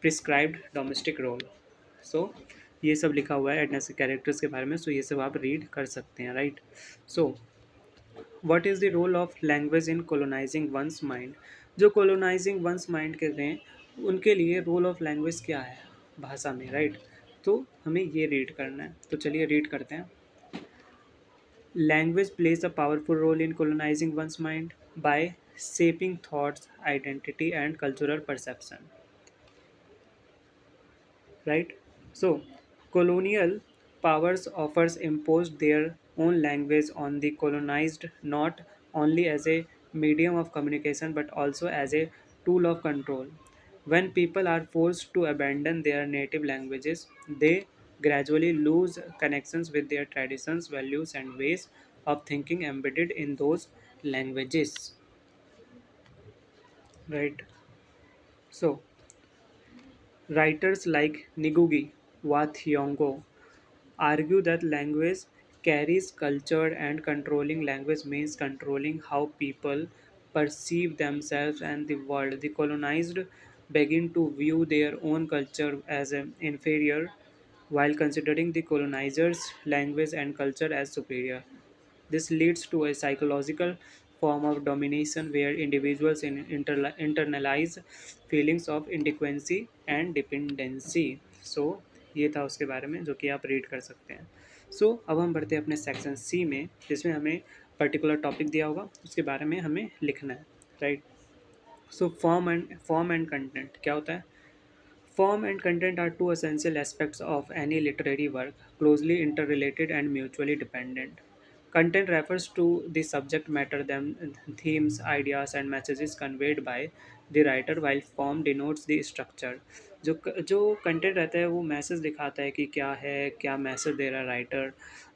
Speaker 1: prescribed domestic role. So ये सब लिखा हुआ है एडनेस के characters के बारे में, सो ये सब आप रीड कर सकते हैं, right. So what is the role of language in colonising one's mind. जो कोलोनाइजिंग वंस माइंड कहते हैं उनके लिए रोल ऑफ लैंग्वेज क्या है भाषा में, राइट। तो हमें ये रीड करना है, तो चलिए रीड करते हैं। Language plays a powerful role in colonising one's mind by shaping thoughts, identity, and cultural perception, right? So, colonial powers offers imposed their own language on the colonized not only as a medium of communication but also as a tool of control. When people are forced to abandon their native languages, they gradually lose connections with their traditions, values, and ways of thinking embedded in those languages. Right? So, writers like Ngugi wa Thiong'o argue that language carries culture and controlling language means controlling how people perceive themselves and the world. The colonized begin to view their own culture as inferior while considering the colonizer's language and culture as superior. This leads to a psychological form of domination where individuals internalize feelings of inadequacy and dependency. So, ये था उसके बारे में जो कि आप read कर सकते हैं। सो अब हम बढ़ते हैं अपने सेक्शन सी में, जिसमें हमें पर्टिकुलर टॉपिक दिया होगा उसके बारे में हमें लिखना है, right. So form and content क्या होता है। Form and content are two essential aspects of any literary work, closely interrelated and mutually dependent. Content refers to the subject matter, them themes, ideas, and messages conveyed by the writer, while form denotes the structure. जो content रहता है वो message दिखाता है कि क्या है, क्या मैसेज दे रहा है राइटर,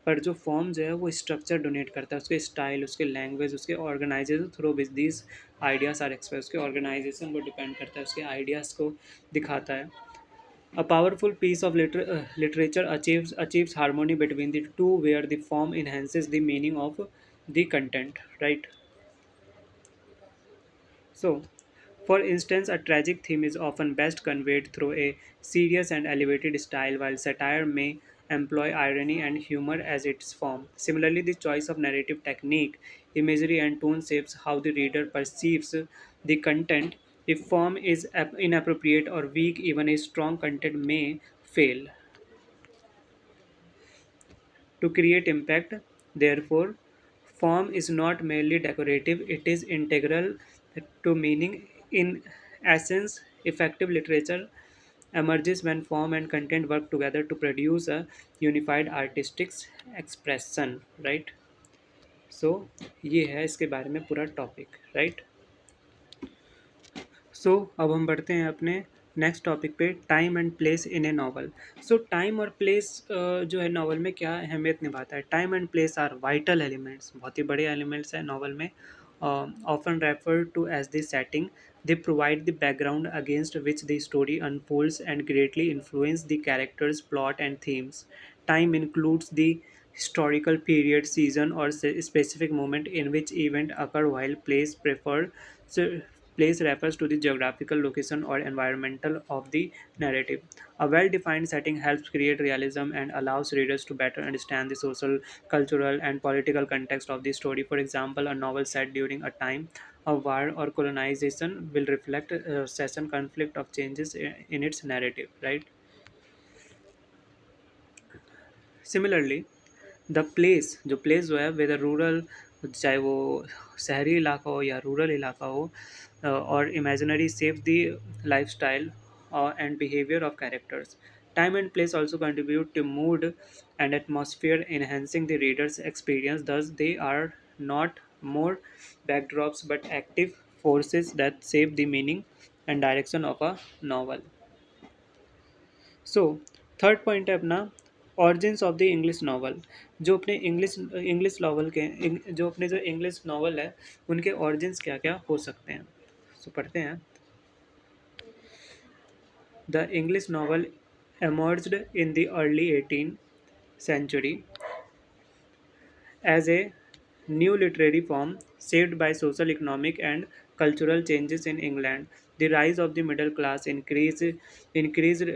Speaker 1: पर जो फॉर्म जो है वो स्ट्रक्चर डोनेट करता है, उसके स्टाइल, उसके लैंग्वेज, उसके organisation through which these ideas are express, उसके ऑर्गेनाइजेशन को डिपेंड करता है, उसके आइडियाज़ को दिखाता है। A powerful piece of literature achieves harmony between the two, where the form enhances the meaning of the content. Right. So, for instance, a tragic theme is often best conveyed through a serious and elevated style, while satire may employ irony and humor as its form. Similarly, the choice of narrative technique, imagery, and tone shapes how the reader perceives the content. If form is inappropriate or weak, even a strong content may fail to create impact. Therefore, form is not merely decorative, it is integral to meaning. In essence, effective literature emerges when form and content work together to produce a unified artistic expression, right? So ये है इसके बारे में पूरा topic, right. सो अब हम बढ़ते हैं अपने नेक्स्ट टॉपिक पे, time and place in a novel. So time और प्लेस जो है नावल में क्या अहमियत निभाता है। Time and place are vital elements, बहुत ही बड़े एलिमेंट्स हैं नावल में। Often refer to as the setting, they provide the background against which the story unfolds and greatly influence the characters plot and themes. Time includes the historical period, season, or specific moment in which event occur, while place Place refers to the geographical location or environmental of the narrative. A well-defined setting helps create realism and allows readers to better understand the social, cultural, and political context of the story. For example, a novel set during a time of war or colonization will reflect a session conflict of changes in its narrative, right? Similarly, the place जो place जो है weather rural, चाहे वो शहरी इलाका हो या rural इलाका हो, और imaginary save the life style and behaviour of characters. Time and place also contribute to mood and atmosphere, enhancing the reader's experience. Thus, they are not more backdrops but active forces that shape the meaning and direction of a novel. So third point है अपना origins of the English novel. जो अपने English novel के जो अपने जो English novel है उनके ऑरिजिन्स क्या क्या हो सकते हैं. सो पढ़ते हैं. The English novel emerged in the early 18th century as a new literary form shaped by social, economic, and cultural changes in England. The rise of the middle class, increased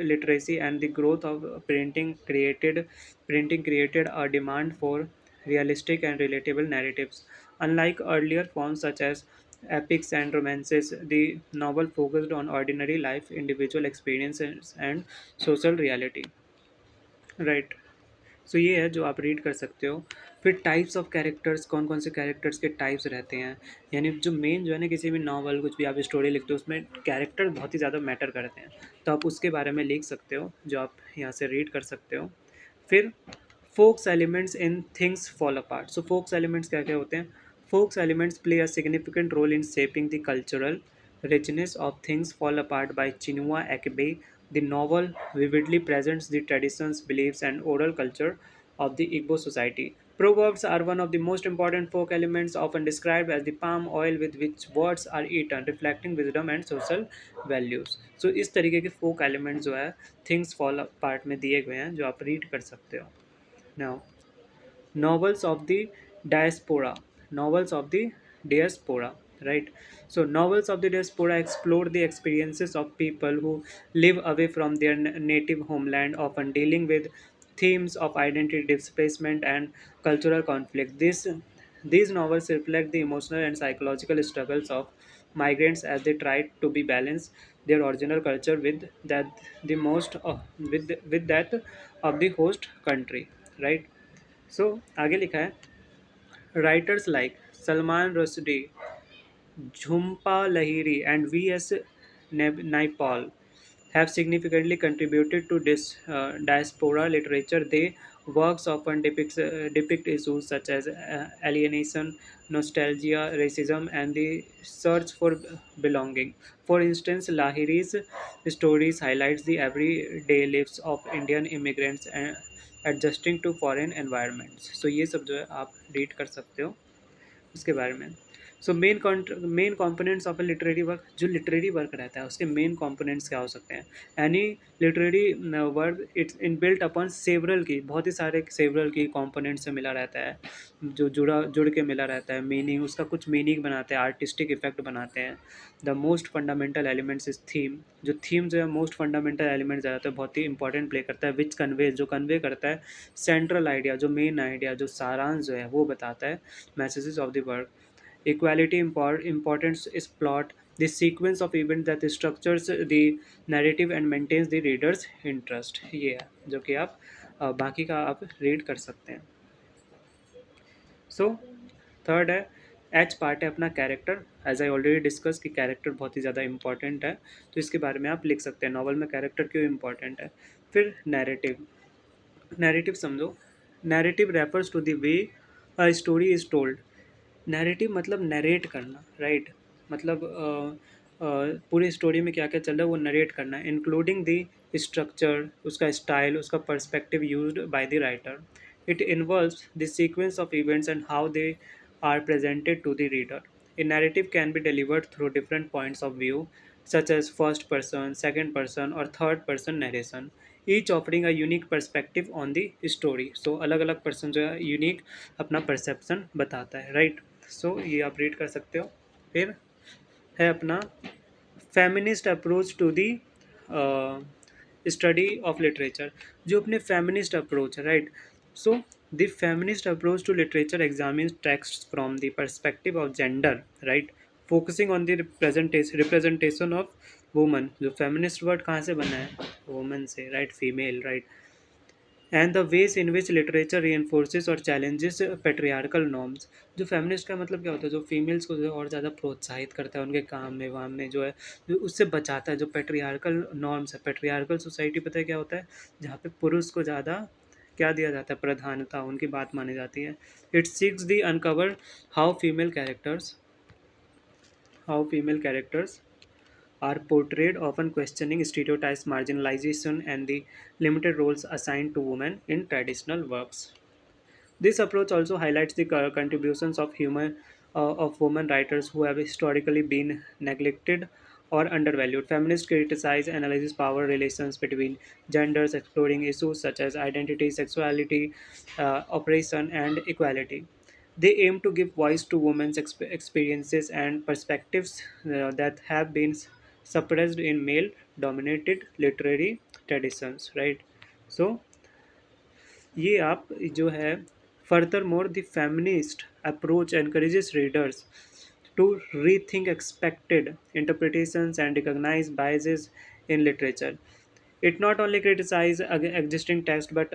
Speaker 1: literacy, and the growth of printing created a demand for realistic and relatable narratives. Unlike earlier forms such as epics and romances, the novel focused on ordinary life, individual experiences, and social reality. Right. सो ये है जो आप read कर सकते हो. फिर types of characters, कौन कौन से कैरेक्टर्स के टाइप्स रहते हैं. यानी जो मेन जो है ना किसी भी नावल कुछ भी आप स्टोरी लिखते हो उसमें कैरेक्टर बहुत ही ज़्यादा मैटर करते हैं. तो आप उसके बारे में लिख सकते हो जो आप यहाँ से रीड कर सकते हो. फिर folks elements in things fall apart. So folks elements क्या क्या होते हैं. Folks elements play a significant role in shaping the cultural richness of Things Fall Apart by Chinua Achebe. The novel vividly presents the traditions, beliefs, and oral culture of the Igbo society. Proverbs are one of the most important folk elements, often described as the palm oil with which words are eaten, reflecting wisdom and social values. So इस तरीके के folk elements जो है Things Fall Apart में दिए गए हैं जो आप read कर सकते हो. Now, novels of the diaspora. Novels of the diaspora, right? So novels of the diaspora explore the experiences of people who live away from their native homeland, often dealing with themes of identity displacement and cultural conflict. These novels reflect the emotional and psychological struggles of migrants as they try to be balance their original culture with with that of the host country, right? सो आगे लिखा है writers like Salman Rushdie, Jhumpa Lahiri, and V.S. Naipaul have significantly contributed to this diaspora literature. Their works often depict issues such as alienation, nostalgia, racism, and the search for belonging. For instance, Lahiri's stories highlights the everyday lives of Indian immigrants and adjusting to foreign environments. So ये सब जो है आप read कर सकते हो उसके बारे में. So main components of A literary work. जो लिटरेरी वर्क रहता है उसके मेन कंपोनेंट्स क्या हो सकते हैं. Any literary work it's in built upon several की, बहुत ही सारे सेवरल की कंपोनेंट से मिला रहता है, जो जुड़ के मिला रहता है. मीनिंग उसका कुछ मीनिंग बनाते हैं, आर्टिस्टिक इफेक्ट बनाते हैं. The most fundamental elements is theme. जो थीम जो है मोस्ट फंडामेंटल एलिमेंट ज़्यादातर बहुत ही इंपॉर्टेंट प्ले करता है. विच कन्वे, जो कन्वे करता है सेंट्रल आइडिया, जो मेन आइडिया, जो सारांश जो है वो बताता है messages of the work. Equality importance is plot, the sequence of events that structures the narrative and maintains the reader's interest. ये है जो कि आप बाकी का आप रीड कर सकते हैं. सो थर्ड है एच पार्ट है अपना character. As I already discuss कि कैरेक्टर बहुत ही ज़्यादा इंपॉर्टेंट है तो इसके बारे में आप लिख सकते हैं नॉवल में कैरेक्टर क्यों इंपॉर्टेंट है. फिर नैरेटिव. नैरेटिव समझो. Narrative refers to the way a story is told. Narrative मतलब नरेट करना, राइट. मतलब पूरी स्टोरी में क्या क्या चल रहा है वो नरेट करना, इंक्लूडिंग द स्ट्रक्चर, उसका स्टाइल, उसका perspective used by the writer. It involves the sequence of events and how they are presented to the reader. A narrative can be delivered through different points of view, such as first person, second person, or third person narration, each offering a unique perspective on the story. So अलग अलग person जो है unique अपना perception बताता है, right. सो ये आप read कर सकते हो. फिर है अपना feminist approach to the study of literature. जो अपने फेमिनिस्ट अप्रोच है, right. So the feminist approach to literature examines text from the perspective of gender, right, focusing on the representation of woman. जो फेमिनिस्ट वर्ड कहाँ से बना है? वुमन से, right, female, right. And the ways in which literature reinforces or challenges patriarchal norms. जो feminist का मतलब क्या होता है? जो फीमेल्स को जो है और ज़्यादा प्रोत्साहित करता है उनके काम में वाम में, जो है जो उससे बचाता है। जो पेट्रियार्कल नॉर्म्स है, पेट्रियार्कल सोसाइटी पता है क्या होता है? जहाँ पे पुरुष को ज़्यादा क्या दिया जाता है? प्रधानता, उनकी बात मानी जाती है। It seeks the uncover how female characters are portrayed, often questioning stereotypes, marginalization, and the limited roles assigned to women in traditional works. This approach also highlights the contributions of of women writers who have historically been neglected or undervalued. Feminists criticize analyze power relations between genders, exploring issues such as identity, sexuality, oppression, and equality. They aim to give voice to women's experiences and perspectives that have been suppressed in male-dominated literary traditions. Right. So ये आप जो है furthermore the feminist approach encourages readers to rethink expected interpretations and recognize biases in literature. It not only criticizes existing text but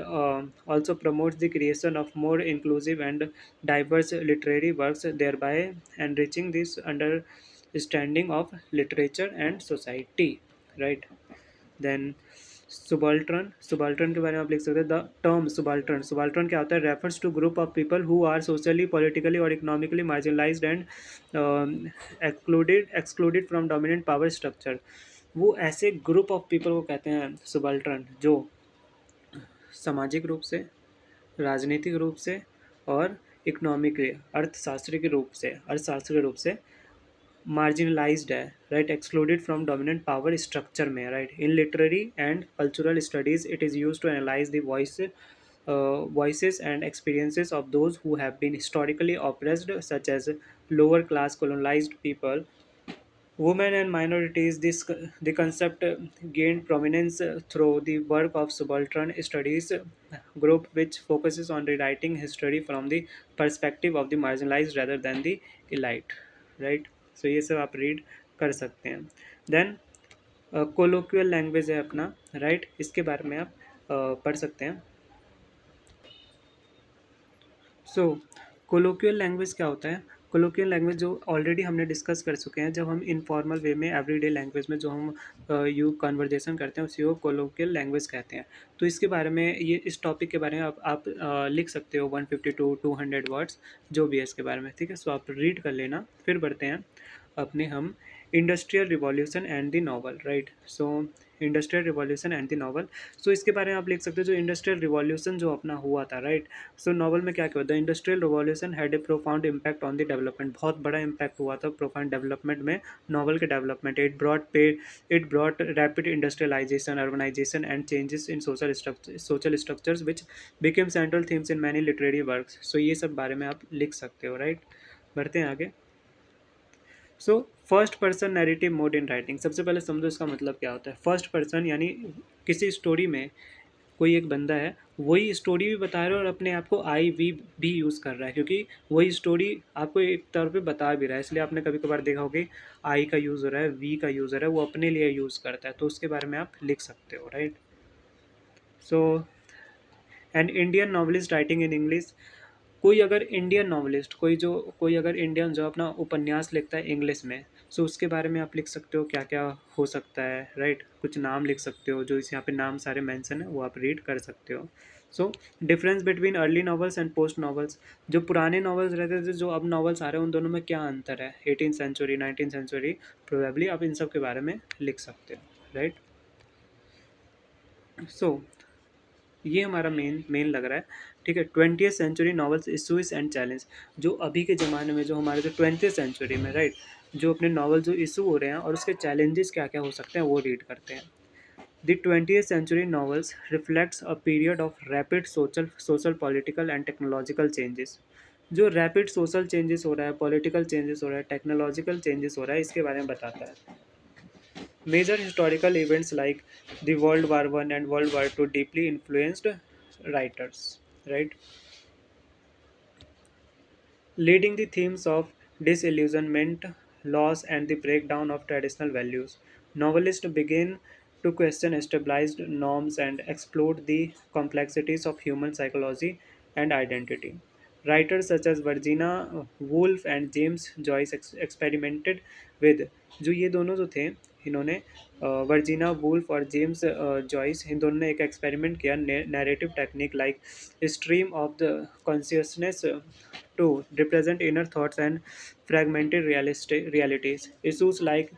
Speaker 1: also promotes the creation of more inclusive and diverse literary works, thereby enriching this understanding of literature and society. Right. Then subaltern के बारे में आप लिख सकते हैं। The term सुबाल्टर्न क्या होता है? Refers to group of people who are socially politically और economically marginalised and excluded from dominant power structure. वो ऐसे ग्रुप ऑफ पीपल को कहते हैं सुबाल्टर्न, जो सामाजिक रूप से, राजनीतिक रूप से और इकोनॉमिकली अर्थशास्त्र के रूप से मार्जिनलाइज्ड है, right, excluded from dominant power structure में, right. In literary and cultural studies it is use to analyse the voices and experiences of those who have been historically oppressed, such as lower class colonized people, women and minorities. The concept gained prominence through the work of subaltern studies group, which focuses on rewriting history from the perspective of the marginalized rather than the elite, right? So ये सब आप read कर सकते हैं। Then कोलोक्वियल language है अपना, right, इसके बारे में आप पढ़ सकते हैं। सो कोलोकियल लैंग्वेज क्या होता है? कोलोकियल लैंग्वेज जो ऑलरेडी हमने डिस्कस कर चुके हैं, जब हम इनफॉर्मल वे में एवरीडे लैंग्वेज में जो हम यू कन्वर्जेशन करते हैं उसी को कोलोकियल लैंग्वेज कहते हैं। तो इसके बारे में, ये इस टॉपिक के बारे में आप लिख सकते हो 150 टू 200 वर्ड्स जो भी है इसके बारे में, ठीक है। सो आप रीड कर लेना। फिर बढ़ते हैं अपने हम industrial revolution and the novel, right. So industrial revolution and the novel, so इसके बारे में आप लिख सकते हो जो इंडस्ट्रियल रिवॉल्यूशन जो अपना हुआ था, राइट। सो नॉवल में क्या क्या होता है? Industrial revolution had a profound impact on the development. बहुत बड़ा इम्पैक्ट हुआ था प्रोफाउंड डेवलपमेंट में, नॉवल के development. It brought rapid industrialisation, urbanisation and changes in social structures which became central themes in many literary works. So ये सब बारे में आप लिख सकते हो, राइट। बढ़ते हैं आगे। So first person narrative mode in writing, सबसे पहले समझो इसका मतलब क्या होता है। फर्स्ट पर्सन यानी किसी स्टोरी में कोई एक बंदा है, वही स्टोरी भी बता रहा है और अपने आप को आई वी भी यूज़ कर रहा है, क्योंकि वही स्टोरी आपको एक तौर पे बता भी रहा है। इसलिए आपने कभी कभार देखा होगा आई का यूज़ हो रहा है, वी का यूज़ हो रहा है, वो अपने लिए यूज़ करता है, तो उसके बारे में आप लिख सकते हो, right. So an Indian novelist writing in English, कोई अगर इंडियन जो अपना उपन्यास लिखता है इंग्लिश में, सो उसके बारे में आप लिख सकते हो क्या क्या हो सकता है, राइट। कुछ नाम लिख सकते हो, जो इस यहाँ पे नाम सारे मेंशन है वो आप रीड कर सकते हो। So difference between early novels and post novels, जो पुराने नॉवेल्स रहते थे, जो अब नॉवेल्स आ रहे हैं, उन दोनों में क्या अंतर है? 18th century, 19th century, probably आप इन सब के बारे में लिख सकते हो, राइट। सो ये हमारा मेन मेन लग रहा है, ठीक है। 20th century novels issues and challenge, जो अभी के ज़माने में, जो हमारे जो 20th सेंचुरी में, राइट, जो अपने नॉवल जो इशू हो रहे हैं और उसके चैलेंजेस क्या क्या हो सकते हैं वो रीड करते हैं। The 20th century novels reflects a period of rapid social political and technological changes. जो रैपिड सोशल चेंजेस हो रहा है, पॉलिटिकल चेंजेस हो रहा है, टेक्नोलॉजिकल चेंजेस हो रहा है, इसके बारे में बताता है। Major historical events like the world war 1 and world war 2 deeply influenced writers, right, leading the themes of disillusionment, loss, and the breakdown of traditional values. Novelists begin to question established norms and explore the complexities of human psychology and identity. Writers such as Virginia Woolf and James Joyce experimented with, जो ये दोनों जो थे, इन्होंने Virginia wolf और James Joyce, इन दोनों ने एक एक्सपेरिमेंट किया narrative technique like stream of the consciousness to represent inner thoughts and fragmented realities. Issues like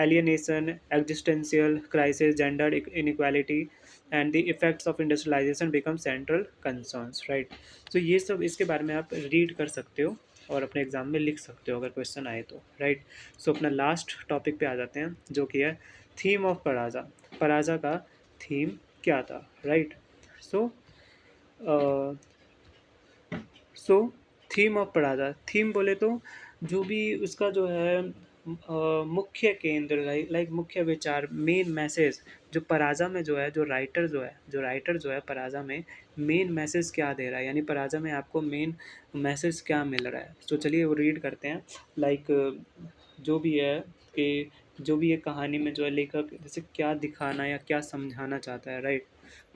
Speaker 1: alienation, existential crisis, gender inequality, and the effects of industrialization become central concerns. Right? So ये सब इसके बारे में आप read कर सकते हो और अपने एग्जाम में लिख सकते हो अगर क्वेश्चन आए तो, राइट। सो अपना लास्ट टॉपिक पे आ जाते हैं जो कि है थीम ऑफ पराजा। पराजा का थीम क्या था, right. So so theme of पढ़ाता, थीम बोले तो जो भी उसका जो है मुख्य केंद्र, लाइक मुख्य विचार, मेन मैसेज, जो पराजा में जो है, जो राइटर जो है पराजा में मेन मैसेज क्या दे रहा है, यानी पराजा में आपको मेन मैसेज क्या मिल रहा है। तो चलिए वो रीड करते हैं। लाइक जो भी है कि जो भी ये कहानी में जो है लेखक जैसे क्या दिखाना या क्या समझाना चाहता है, राइट।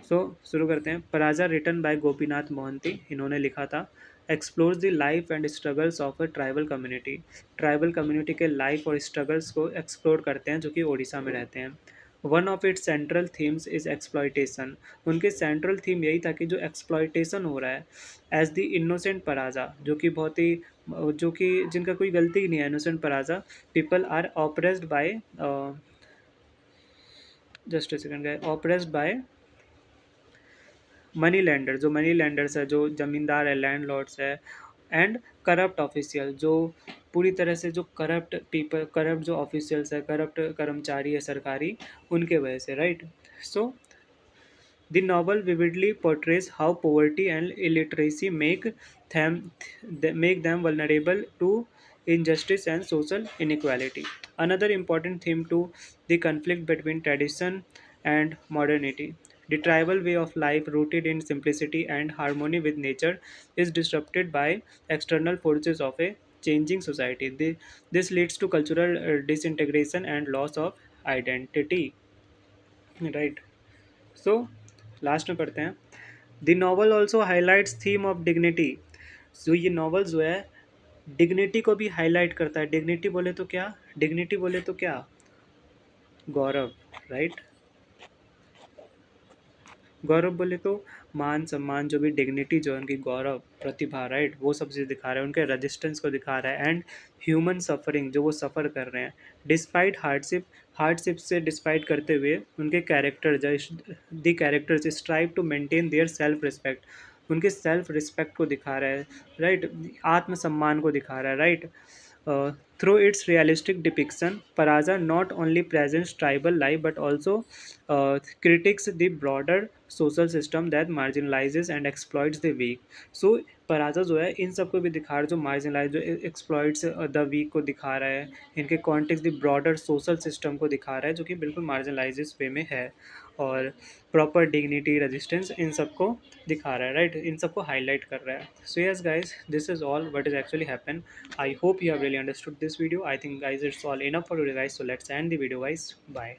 Speaker 1: सो शुरू करते हैं। पराजा रिटन बाय गोपीनाथ मोहंती, इन्होंने लिखा था। Explores the life and struggles of a tribal community, tribal community के लाइफ और स्ट्रगल्स को एक्सप्लोर करते हैं जो कि उड़ीसा में रहते हैं। One of its central themes is exploitation, उनके सेंट्रल थीम यही था कि जो एक्सप्लॉयटेशन हो रहा है एज द इनोसेंट पराजा, जो कि बहुत ही जो कि जिनका कोई गलती ही नहीं है, इनोसेंट पराजा, people are oppressed by, just a second guys, oppressed by money lender, जो मनी लैंडर्स है, जो जमींदार है, लैंड लॉर्ड्स है, एंड करप्ट ऑफिशियल, जो पूरी तरह से जो करप्ट पीपल, करप्ट जो ऑफिशियल्स है, करप्ट कर्मचारी है सरकारी, उनके वजह से, right. So the novel vividly portrays how poverty and illiteracy make them vulnerable to injustice and social inequality. Another important theme to the conflict between tradition and modernity. The tribal way of life, rooted in simplicity and harmony with nature, is disrupted by external forces of a changing society. This leads to cultural disintegration and loss of identity. Right. So last में पढ़ते हैं। The novel also highlights theme of dignity, जो ये novel जो है dignity को भी highlight करता है। डिग्निटी बोले तो क्या, डिग्निटी बोले तो क्या, गौरव, राइट। गौरव बोले तो मान सम्मान, जो भी डिग्निटी जो है उनकी गौरव प्रतिभा, राइट, वो सब चीज़ दिखा रहा है, उनके रेजिस्टेंस को दिखा रहा है, एंड ह्यूमन सफरिंग, जो वो सफ़र कर रहे हैं डिस्पाइट हार्डशिप, हार्डशिप से डिस्पाइट करते हुए उनके character, the characters strive to maintain their self respect, उनके सेल्फ रिस्पेक्ट को दिखा रहा है, राइट, आत्मसम्मान को दिखा रहा है, right. Through its realistic depiction, Paraza not only presents tribal life but also critiques the broader social system that marginalizes and exploits the weak. So पराजा जो है इन सबको भी दिखा रहा है, जो मार्जिनलाइज, जो एक्सप्लॉइट्स द वीक को दिखा रहा है, इनके context the broader social system को दिखा रहा है जो कि बिल्कुल मार्जिनलाइज वे में है, और प्रॉपर डिग्निटी, रेजिस्टेंस, इन सबको दिखा रहा है, राइट, इन सबको हाईलाइट कर रहा है। So yes guys, this is all what is actually happen. I hope you have really understood this video. I think guys it's all enough for you guys. So let's end the video guys. Bye.